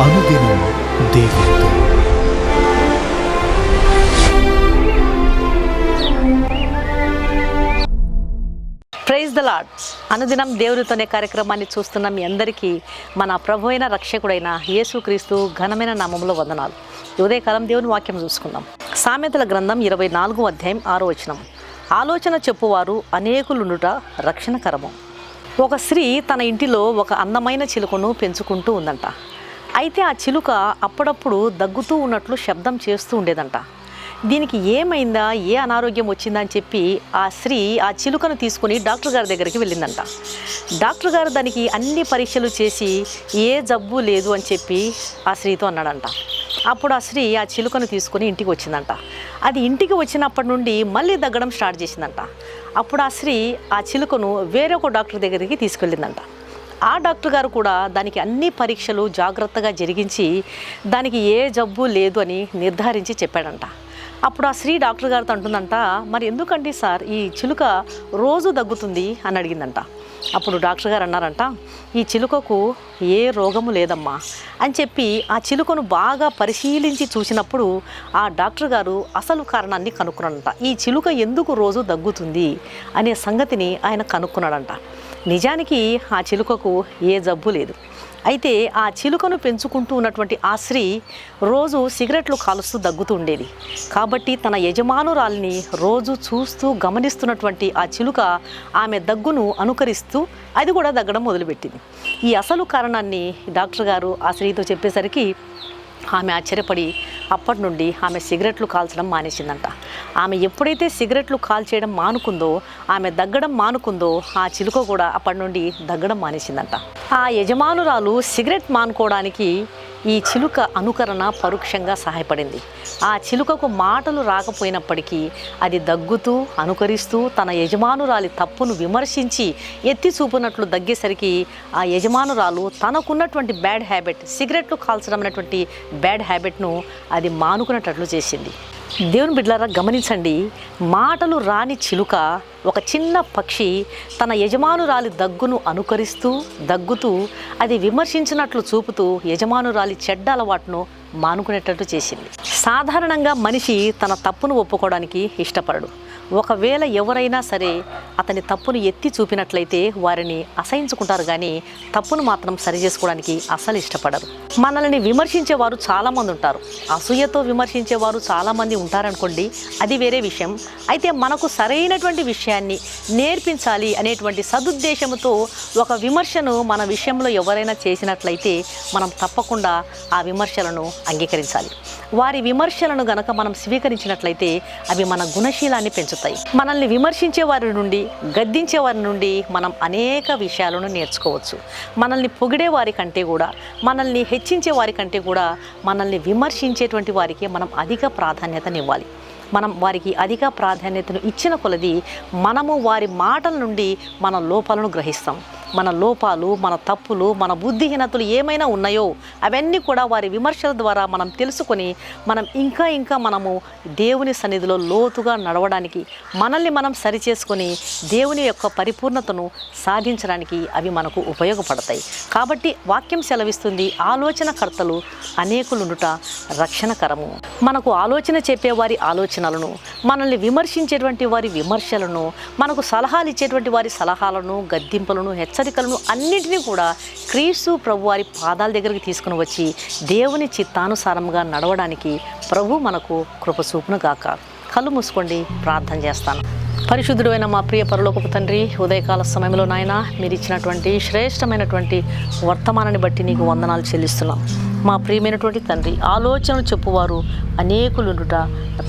అనుదినం దేవునితో. Praise the Lord. అనుదినం దేవునితోనే కార్యక్రమాన్ని చూస్తున్న మీ అందరికీ మన ప్రభు అయిన రక్షకుడైన యేసుక్రీస్తు ఘనమైన నామములో వందనాలు. ఉదయకాలం దేవుని వాక్యం చూసుకుందాం. సామెతల గ్రంథం 24వ అధ్యాయం 6వ వచనం. ఆలోచన చెప్పువారు అనేకులుండుట రక్షణకరము. ఒక స్త్రీ తన ఇంటిలో ఒక అందమైన చిలుకను పెంచుకుంటూ ఉందంట. అయితే ఆ చిలుక అప్పుడప్పుడు దగ్గుతూ ఉన్నట్లు శబ్దం చేస్తూ ఉండేదంట. దీనికి ఏమైందా, ఏ అనారోగ్యం వచ్చిందా అని చెప్పి ఆ స్త్రీ ఆ చిలుకను తీసుకుని డాక్టర్ గారి దగ్గరికి వెళ్ళిందంట. డాక్టర్ గారు దానికి అన్ని పరీక్షలు చేసి ఏ జబ్బు లేదు అని చెప్పి ఆ స్త్రీతో అన్నాడంట. అప్పుడు ఆ స్త్రీ ఆ చిలుకను తీసుకుని ఇంటికి వచ్చిందంట. అది ఇంటికి వచ్చినప్పటి నుండి మళ్ళీ దగ్గడం స్టార్ట్ చేసిందంట. అప్పుడు ఆ స్త్రీ ఆ చిలుకను వేరొక డాక్టర్ దగ్గరికి తీసుకెళ్ళిందంట. ఆ డాక్టర్ గారు కూడా దానికి అన్ని పరీక్షలు జాగ్రత్తగా జరిగించి దానికి ఏ జబ్బు లేదు అని నిర్ధారించి చెప్పాడంట. అప్పుడు ఆ స్త్రీ డాక్టర్ గారితో అంటుందంట, మరి ఎందుకండి సార్ ఈ చిలుక రోజు దగ్గుతుంది అని అడిగిందంట. అప్పుడు డాక్టర్ గారు అన్నారంట, ఈ చిలుకకు ఏ రోగము లేదమ్మా అని చెప్పి ఆ చిలుకను బాగా పరిశీలించి చూసినప్పుడు ఆ డాక్టర్ గారు అసలు కారణాన్ని కనుక్కున్నాడంట. ఈ చిలుక ఎందుకు రోజు దగ్గుతుంది అనే సంగతిని ఆయన కనుక్కున్నాడంట. నిజానికి ఆ చిలుకకు ఏ జబ్బు లేదు. అయితే ఆ చిలుకను పెంచుకుంటూ ఉన్నటువంటి ఆ స్త్రీ రోజు సిగరెట్లు కాలుస్తూ దగ్గుతూ ఉండేది. కాబట్టి తన యజమానురాల్ని రోజు చూస్తూ గమనిస్తున్నటువంటి ఆ చిలుక ఆమె దగ్గును అనుకరిస్తూ అది కూడా దగ్గడం మొదలుపెట్టింది. ఈ అసలు కారణాన్ని డాక్టర్ గారు ఆ స్త్రీతో చెప్పేసరికి ఆమె ఆశ్చర్యపడి అప్పటి నుండి ఆమె సిగరెట్లు కాల్చడం మానేసిందంట. ఆమె ఎప్పుడైతే సిగరెట్లు కాల్చేయడం మానుకుందో, ఆమె దగ్గడం మానుకుందో, ఆ చిలుక కూడా అప్పటి నుండి దగ్గడం మానేసిందంట. ఆ యజమానురాలు సిగరెట్ మానుకోవడానికి ఈ చిలుక అనుకరణ పరోక్షంగా సహాయపడింది. ఆ చిలుకకు మాటలు రాకపోయినప్పటికీ అది దగ్గుతూ అనుకరిస్తూ తన యజమానురాలి తప్పును విమర్శించి ఎత్తి చూపునట్లు దగ్గేసరికి ఆ యజమానురాలు తనకున్నటువంటి బ్యాడ్ హ్యాబిట్, సిగరెట్లు కాల్చడం అనేటువంటి బ్యాడ్ హ్యాబిట్ను అది మానుకునేటట్లు చేసింది. దేవుని బిడ్డలారా గమనించండి, మాటలు రాని చిలుక, ఒక చిన్న పక్షి తన యజమానురాలి దగ్గును అనుకరిస్తూ దగ్గుతూ అది విమర్శించినట్లు చూపుతూ యజమానురాలి చెడ్డ అలవాటును మానుకునేటట్టు చేసింది. సాధారణంగా మనిషి తన తప్పును ఒప్పుకోవడానికి ఇష్టపడడు. ఒకవేళ ఎవరైనా సరే అతని తప్పును ఎత్తి చూపినట్లయితే వారిని అసహించుకుంటారు, కానీ తప్పును మాత్రం సరి చేసుకోవడానికి అసలు ఇష్టపడరు. మనల్ని విమర్శించేవారు చాలామంది ఉంటారు, అసూయతో విమర్శించేవారు చాలామంది ఉంటారనుకోండి, అది వేరే విషయం. అయితే మనకు సరైనటువంటి విషయాన్ని నేర్పించాలి అనేటువంటి సదుద్దేశంతో ఒక విమర్శను మన విషయంలో ఎవరైనా చేసినట్లయితే మనం తప్పకుండా ఆ విమర్శలను అంగీకరించాలి. వారి విమర్శలను గనక మనం స్వీకరించినట్లయితే అవి మన గుణశీలాన్ని పెంచుతాయి. మనల్ని విమర్శించే వారి నుండి, గద్దించే వారి నుండి మనం అనేక విషయాలను నేర్చుకోవచ్చు. మనల్ని పొగిడే వారి కంటే కూడా, మనల్ని హెచ్చించే వారి కంటే కూడా మనల్ని విమర్శించేటువంటి వారికి మనం అధిక ప్రాధాన్యతనివ్వాలి. మనం వారికి అధిక ప్రాధాన్యతను ఇచ్చిన కొలది మనము వారి మాటల నుండి మన లోపాలను గ్రహిస్తాం. మన లోపాలు, మన తప్పులు, మన బుద్ధిహీనతలు ఏమైనా ఉన్నాయో అవన్నీ కూడా వారి విమర్శల ద్వారా మనం తెలుసుకొని మనం ఇంకా మనము దేవుని సన్నిధిలో లోతుగా నడవడానికి, మనల్ని మనం సరిచేసుకొని దేవుని యొక్క పరిపూర్ణతను సాధించడానికి అవి మనకు ఉపయోగపడతాయి. కాబట్టి వాక్యం సెలవిస్తుంది, ఆలోచనకర్తలు అనేకులుండుట రక్షణకరము. మనకు ఆలోచన చెప్పేవారి ఆలోచనలను, మనల్ని విమర్శించేటువంటి వారి విమర్శలను, మనకు సలహాలు ఇచ్చేటువంటి వారి సలహాలను, గద్దింపులను, హెచ్చరికలను అన్నింటినీ కూడా క్రీస్తు ప్రభు వారి పాదాల దగ్గరికి తీసుకుని వచ్చి దేవుని చిత్తానుసారంగా నడవడానికి ప్రభు మనకు కృప చూపును గాక. కళ్ళు మూసుకోండి, ప్రార్థన చేస్తాను. పరిశుద్ధుడు అయిన మా ప్రియ పరలోకపు తండ్రి, ఉదయకాల సమయంలో నాయన మీరు ఇచ్చినటువంటి శ్రేష్టమైనటువంటి వర్తమానాన్ని బట్టి నీకు వందనాలు చెల్లిస్తున్నాం. మా ప్రియమైనటువంటి తండ్రి, ఆలోచనలు చెప్పువారు అనేకులుండుట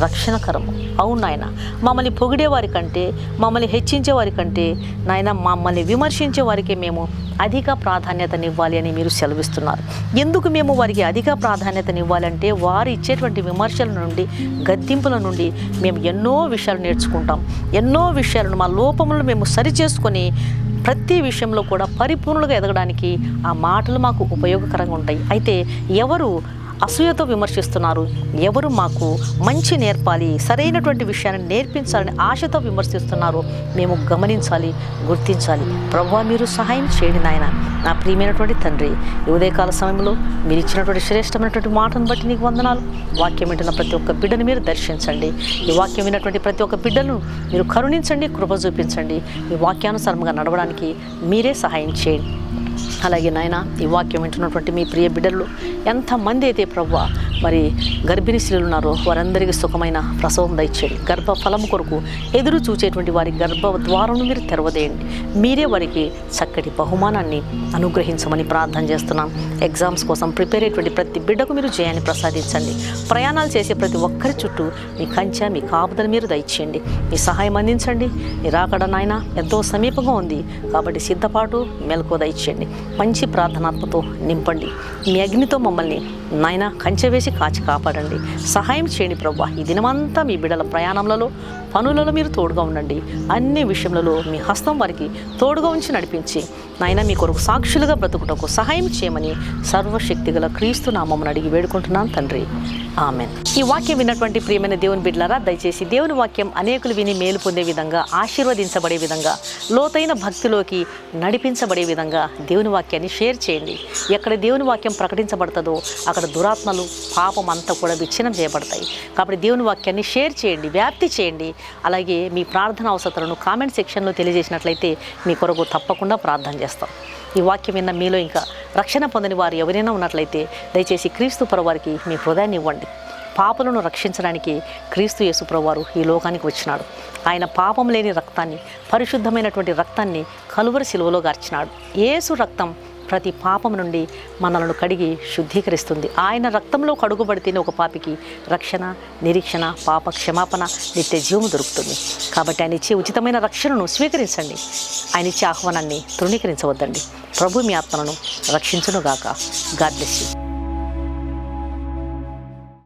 రక్షణకరము. అవును నాయన, మమ్మల్ని పొగిడేవారి కంటే, మమ్మల్ని హెచ్చించే వారి కంటే నాయన మమ్మల్ని విమర్శించే వారికే మేము అధిక ప్రాధాన్యతనివ్వాలి అని మీరు సెలవిస్తున్నారు. ఎందుకు మేము వారికి అధిక ప్రాధాన్యతనివ్వాలంటే వారు ఇచ్చేటువంటి విమర్శల నుండి, గద్దింపుల నుండి మేము ఎన్నో విషయాలు నేర్చుకుంటాం. ఎన్నో విషయాలను, మా లోపములను మేము సరిచేసుకొని ప్రతి విషయంలో కూడా పరిపూర్ణులుగా ఎదగడానికి ఆ మాటలు మాకు ఉపయోగకరంగా ఉంటాయి. అయితే ఎవరు అసూయతో విమర్శిస్తున్నారు, ఎవరు మాకు మంచి నేర్పాలి, సరైనటువంటి విషయాన్ని నేర్పించాలని ఆశతో విమర్శిస్తున్నారు, మేము గమనించాలి, గుర్తించాలి. ప్రభువా మీరు సహాయం చేయండి నాయన. నా ప్రియమైనటువంటి తండ్రి, ఈ ఉదయకాల సమయంలో మీరు ఇచ్చినటువంటి శ్రేష్టమైనటువంటి మాటను బట్టి నీకు వందనాలు. వాక్యం వింటున్న ప్రతి ఒక్క బిడ్డను మీరు దర్శించండి. ఈ వాక్యం విన్నటువంటి ప్రతి ఒక్క బిడ్డను మీరు కరుణించండి, కృప చూపించండి. ఈ వాక్యానుసారంగా నడవడానికి మీరే సహాయం చేయండి. అలాగే నాయన, ఈ వాక్యం వింటున్నటువంటి మీ ప్రియ బిడ్డలు ఎంతమంది అయితే ప్రభువా మరి గర్భిణీ స్త్రీలు ఉన్నారో వారందరికీ సుఖమైన ప్రసవం దయచేయండి. గర్భఫలం కొరకు ఎదురు చూచేటువంటి వారి గర్భద్వారం మీరు తెరవదేయండి. మీరే వారికి చక్కటి బహుమానాన్ని అనుగ్రహించమని ప్రార్థన చేస్తున్నాం. ఎగ్జామ్స్ కోసం ప్రిపేర్ అయ్యేటువంటి ప్రతి బిడ్డకు మీరు జయాన్ని ప్రసాదించండి. ప్రయాణాలు చేసే ప్రతి ఒక్కరి చుట్టూ మీ కంచె, మీ కాపుదల మీరు దయచేయండి. మీ సహాయం అందించండి. మీ రాకడ నాయన ఎంతో సమీపంగా ఉంది కాబట్టి సిద్ధపాటు మెలకువ దయచేయండి. మంచి ప్రార్థనాత్మతో నింపండి. మీ అగ్నితో మమ్మల్ని నాయన కంచె వేసి కాచి కాపాడండి. సహాయం చేయండి ప్రభువా. ఈ దినమంతా మీ బిడ్డల ప్రయాణంలో, పనులలో మీరు తోడుగా ఉండండి. అన్ని విషయములలో మీ హస్తం వారికి తోడుగా ఉంచి నడిపించి నాయన మీ కొరకు సాక్షులుగా బ్రతుకుటకు సహాయం చేయమని సర్వశక్తిగల క్రీస్తు నామమును అడిగి వేడుకుంటున్నాను తండ్రి. ఆమెన్. ఈ వాక్యం విన్నటువంటి ప్రియమైన దేవుని బిడ్డలారా, దయచేసి దేవుని వాక్యం అనేకులు విని మేలు పొందే విధంగా, ఆశీర్వదించబడే విధంగా, లోతైన భక్తిలోకి నడిపించబడే విధంగా దేవుని వాక్యాన్ని షేర్ చేయండి. ఎక్కడ దేవుని వాక్యం ప్రకటించబడుతుందో అక్కడ దురాత్మలు, పాపం అంతా కూడా విచ్ఛిన్నం చేయబడతాయి. కాబట్టి దేవుని వాక్యాన్ని షేర్ చేయండి, వ్యాప్తి చేయండి. అలాగే మీ ప్రార్థన అవసరాలను కామెంట్ సెక్షన్లో తెలియజేసినట్లయితే మీ కొరకు తప్పకుండా ప్రార్థన చేస్తాం. ఈ వాక్యం విన్న మీలో ఇంకా రక్షణ పొందని వారు ఎవరైనా ఉన్నట్లయితే దయచేసి క్రీస్తు ప్రభువారికి మీ హృదయాన్ని ఇవ్వండి. పాపులను రక్షించడానికి క్రీస్తు యేసు ప్రభువారు ఈ లోకానికి వచ్చినాడు. ఆయన పాపం లేని రక్తాన్ని, పరిశుద్ధమైనటువంటి రక్తాన్ని కలువరి శిలువలో గార్చినాడు. యేసు రక్తం ప్రతి పాపం నుండి మనలను కడిగి శుద్ధీకరిస్తుంది. ఆయన రక్తంలో కడుగుబడితేనే ఒక పాపికి రక్షణ, నిరీక్షణ, పాప క్షమాపణ, నిత్య జీవము దొరుకుతుంది. కాబట్టి ఆయన ఇచ్చే ఉచితమైన రక్షణను స్వీకరించండి. ఆయన ఇచ్చే ఆహ్వానాన్ని తృణీకరించవద్దండి. ప్రభు మీ ఆత్మలను రక్షించునుగాక. God bless you.